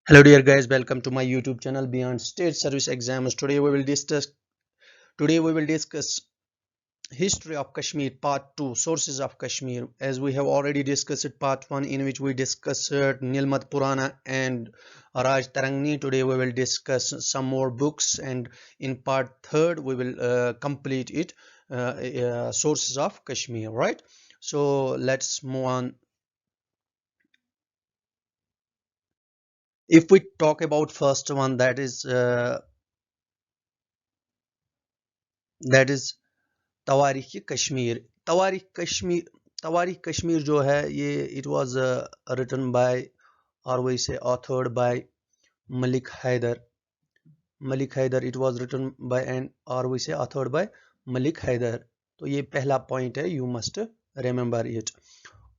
Hello dear guys, welcome to my YouTube channel Beyond State Service Exams. Today we will discuss history of Kashmir part 2, sources of Kashmir. As we have already discussed part 1 in which we discussed Nilmat Purana and Raj Tarangni. Today we will discuss some more books, and in part 3 we will complete it, sources of Kashmir, right? So let's move on. If we talk about first one, that is तवारीख कश्मीर तवारीख कश्मीर जो है ये it was written by और वैसे authored by Malik Haider it was written by and और वैसे authored by Malik Haider. तो ये पहला पॉइंट है, यू मस्ट रिमेंबर इट।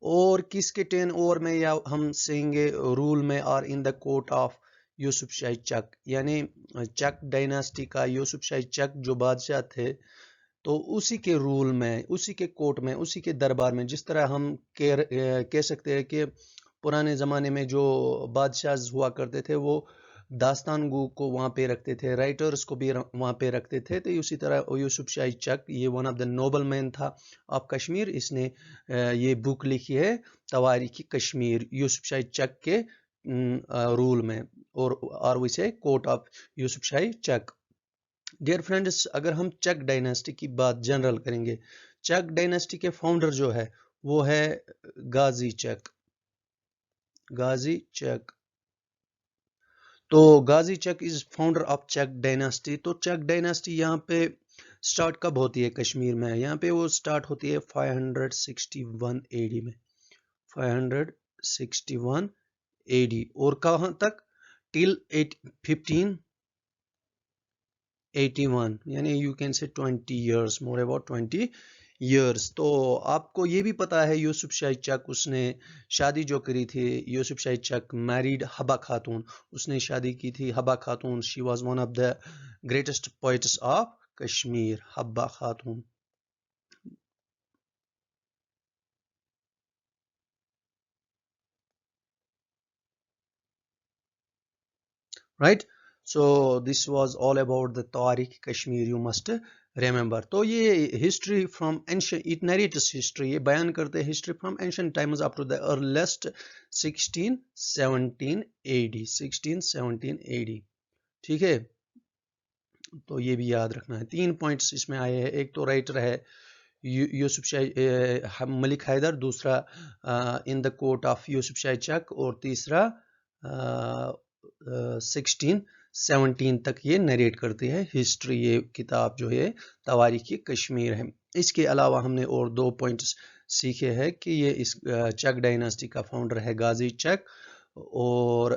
और किसके 10 ओवर में या हम सेंगे रूल में और in the court of Yusuf Shahi Chak, यानी चक डायनास्टी का यूसुफ शाही चक जो बादशाह थे, तो उसी के रूल में, उसी के कोर्ट में, उसी के दरबार में, जिस तरह हम कह सकते हैं कि पुराने ज़माने में जो बादशाह हुआ करते थे वो दास्तान गो को वहाँ पे रखते थे, राइटर्स को भी वहाँ पे रखते थे। तो उसी तरह यूसुफ शाही चक, ये one of the noble man था ऑफ कश्मीर, इसने ये बुक लिखी है तवारीख कश्मीर यूसुफ शाही चक के रूल में, और वैसे court of Yusuf Shahi Chak. Dear friends, अगर हम चक डायनेस्टी की बात जनरल करेंगे, चक डायनेस्टी के फाउंडर जो है वो है गाजी चक। तो Ghazi Chak is founder of Chak dynasty. तो चक डायनेस्टी यहाँ पे स्टार्ट कब होती है कश्मीर में? यहाँ पे वो स्टार्ट होती है 561 एडी में, 561 एडी, और कहाँ तक? टिल 1581, यानी you can say 20 years, more about 20 years. तो आपको ये भी पता है यूसुफ शाही चक, उसने शादी जो करी थी, यूसुफ शाही चक मैरिड हबा खातून, उसने शादी की थी Habba Khatoon. She was one of the greatest poets of Kashmir, Habba Khatoon, right. So this was all about the Tarikh Kashmir, you must remember. तो ये history from ancient, it narrates history, ये बयान करते हैं history from ancient times up to the earliest 1617 AD, 1617 AD, ठीक है। तो ये भी याद रखना है। 3 पॉइंट्स इसमें आए हैं, एक तो राइटर है यूसुफ शाही मलिक हैदर, दूसरा in the court of Yusuf Shahi Chak, और तीसरा 1617 तक ये नरेट करती है हिस्ट्री। ये किताब जो है तवारीख कश्मीर है। इसके अलावा हमने और 2 पॉइंट्स सीखे हैं कि ये इस चक डायनास्टी का फाउंडर है गाजी चक, और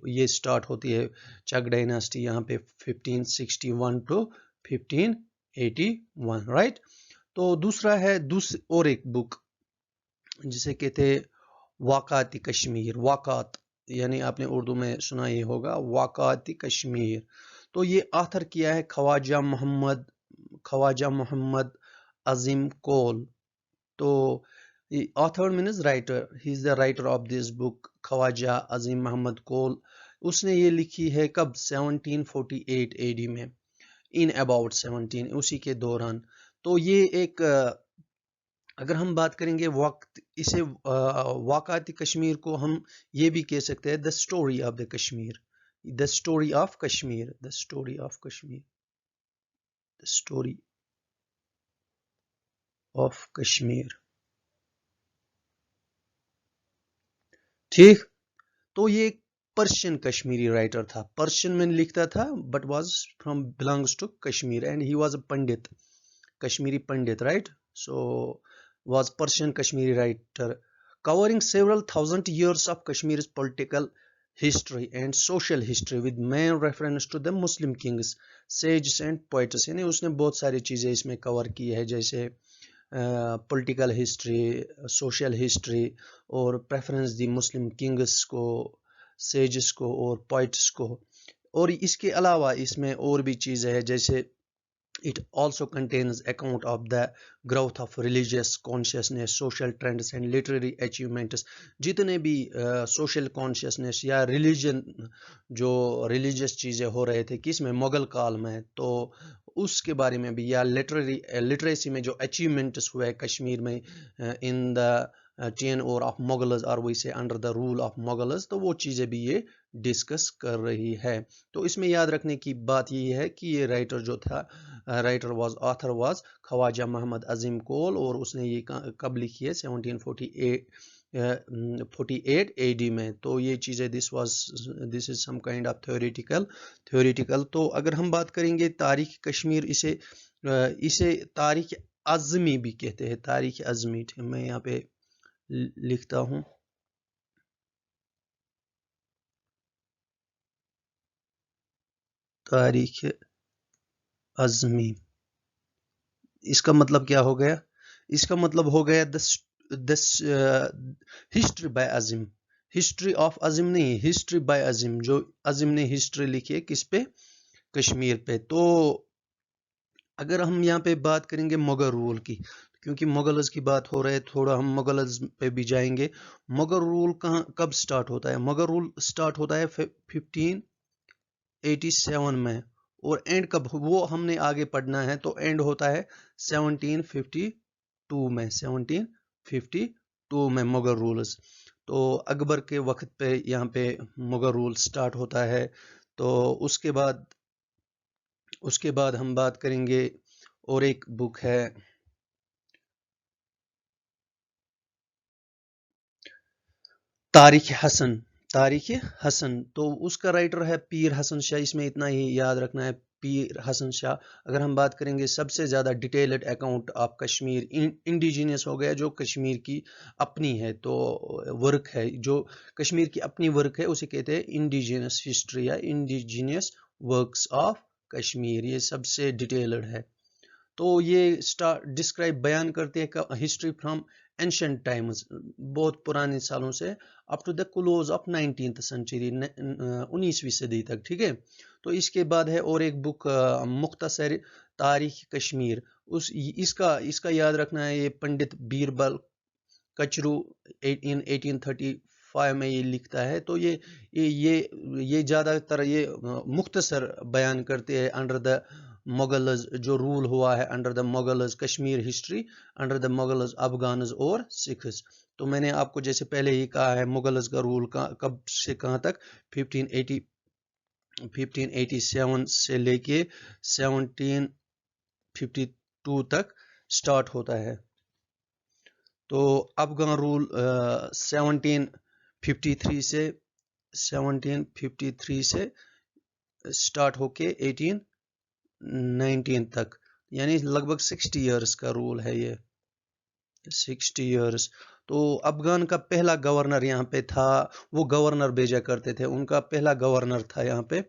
ये स्टार्ट होती है चक डायनास्टी यहाँ पे 1561 टू 1581, राइट। तो दूसरा है और एक बुक जिसे कहते हैं वाक़ात कश्मीर, वाक़ात यानी आपने उर्दू में सुना ही होगा वाक़ात कश्मीर। तो ये ऑथर किया है ख्वाजा मोहम्मद अजीम कोल। तो author means writer, he is the writer of this book, Khwaja Azim Mohammad Kaul. उसने ये लिखी है कब? 1748 एडी में, इन अबाउट 17, उसी के दौरान। तो ये एक अगर हम बात करेंगे वक्त, इसे वाक़ात कश्मीर को हम ये भी कह सकते हैं the story of the Kashmir, the story of Kashmir, the story of Kashmir, the story of Kashmir, ठीक। तो ये एक पर्शियन कश्मीरी राइटर था, पर्शियन में लिखता था, but was from belongs to Kashmir, and he was a pandit, Kashmiri pandit, right. So was Persian Kashmiri writer, covering several thousand years of Kashmir's political history and social history with main reference to the Muslim kings, sages and poets। यानी उसने बहुत सारी चीज़ें इसमें cover की है, जैसे political history, social history, और प्रेफरेंस दी मुस्लिम किंग्स को, सेजेस को और पोइट्स को। और इसके अलावा इसमें और भी चीज़ें हैं, जैसे It also contains account of the growth of religious consciousness, social trends and literary achievements. जितने भी social consciousness या religion, जो religious चीज़ें हो रहे थे किस में, मुगल काल में, तो उसके बारे में भी, या literacy में जो achievements हुए कश्मीर में in the chain or of Mughals, और वैसे under the rule of Mughals, तो वो चीज़ें भी ये डिस्कस कर रही है। तो इसमें याद रखने की बात यही है कि ये राइटर जो था, writer was author was Khwaja Mohammad Azim Kaul, और उसने ये कब लिखी है, 1748 एडी में। तो ये चीज़ें this is some kind of theoretical. तो अगर हम बात करेंगे तारीख कश्मीर, इसे तारीख अज़मी भी कहते हैं, तारीख अज़मी। मैं यहाँ पे लिखता हूँ, तारीख अज़मी। इसका मतलब क्या हो गया? इसका मतलब हो गया this history by Azim, history of Azim नहीं, हिस्ट्री बाय अज़ीम, जो अज़ीम ने हिस्ट्री लिखी है किस पे, कश्मीर पे। तो अगर हम यहाँ पे बात करेंगे मुगल रूल की, क्योंकि मुगल्स की बात हो रही है, थोड़ा हम मुगल्स पे भी जाएंगे। मुगल रूल कब स्टार्ट होता है? मुगल रूल स्टार्ट होता है 1587 में, और एंड कब, वो हमने आगे पढ़ना है। तो एंड होता है 1752 में, 1752 में मुगल रूल्स। तो अकबर के वक्त पे यहाँ पे मुगल रूल स्टार्ट होता है। तो उसके बाद हम बात करेंगे, और एक बुक है तारीख हसन, तो उसका राइटर है पीर हसन शाह। इसमें इतना ही याद रखना है, पीर हसन शाह। अगर हम बात करेंगे सबसे ज़्यादा detailed account of Kashmir, indigenous हो गया, जो कश्मीर की अपनी है, तो वर्क है, जो कश्मीर की अपनी वर्क है, उसे कहते हैं इंडिजीनियस हिस्ट्री या इंडिजीनियस वर्क्स ऑफ कश्मीर। ये सबसे डिटेल्ड है। तो ये डिस्क्राइब बयान करते हैं हिस्ट्री फ्रॉम एंशंट टाइम्स, बहुत पुराने सालों से, up to the close of 19th century, 19वीं सदी तक। ठीक है। तो इसके बाद है और एक बुक मुख्तसर तारीख कश्मीर। इसका याद रखना है, ये पंडित बीरबल कचरू इन 1835 में ये लिखता है। तो ये ज़्यादातर ये मुख्तसर बयान करते हैं अंडर द मुगल्स, जो रूल हुआ है under the Mughals, Kashmir history under the Mughals, Afghans और सिख्स। तो मैंने आपको जैसे पहले ही कहा है, मुगल्स का रूल कब से कहाँ तक, 1587 से लेके 1752 तक स्टार्ट होता है। तो अफगान रूल 1753 से स्टार्ट होके 1819 तक, यानी लगभग 60 इयर्स का रूल है ये, 60 इयर्स। तो अफगान का पहला गवर्नर यहाँ पे था, वो गवर्नर भेजा करते थे, उनका पहला गवर्नर था यहाँ पे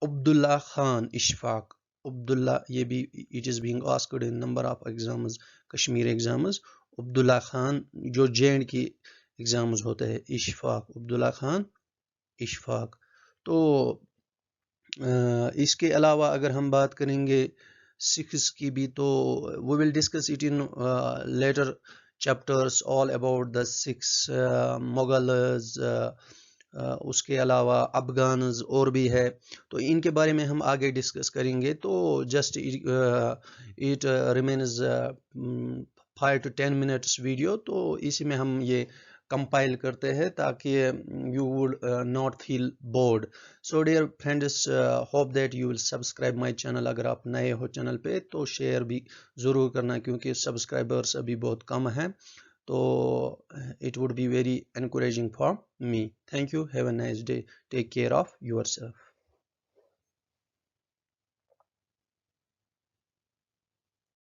अब्दुल्ला खान इशफाक। अब्दुल्ला, ये भी it is being asked in number of exams, Kashmir exams. Abdullah Khan, जो जे.एंड की एग्जाम्स होते हैं, इशफाक, अब्दुल्ला खान इशफाक। तो इसके अलावा अगर हम बात करेंगे सिख्स की भी, तो we will discuss it in later chapters all about the Sikhs, Mughals, उसके अलावा अफगान्स और भी है, तो इनके बारे में हम आगे डिस्कस करेंगे। तो just it remains 5 to 10 minutes video, तो इसी में हम ये कंपाइल करते हैं ताकि you would not feel bored. So dear friends, hope that you will subscribe my channel. अगर आप नए हो चैनल पे तो शेयर भी ज़रूर करना, क्योंकि सब्सक्राइबर्स अभी बहुत कम हैं, तो it would be very encouraging for me. Thank you. Have a nice day. Take care of yourself.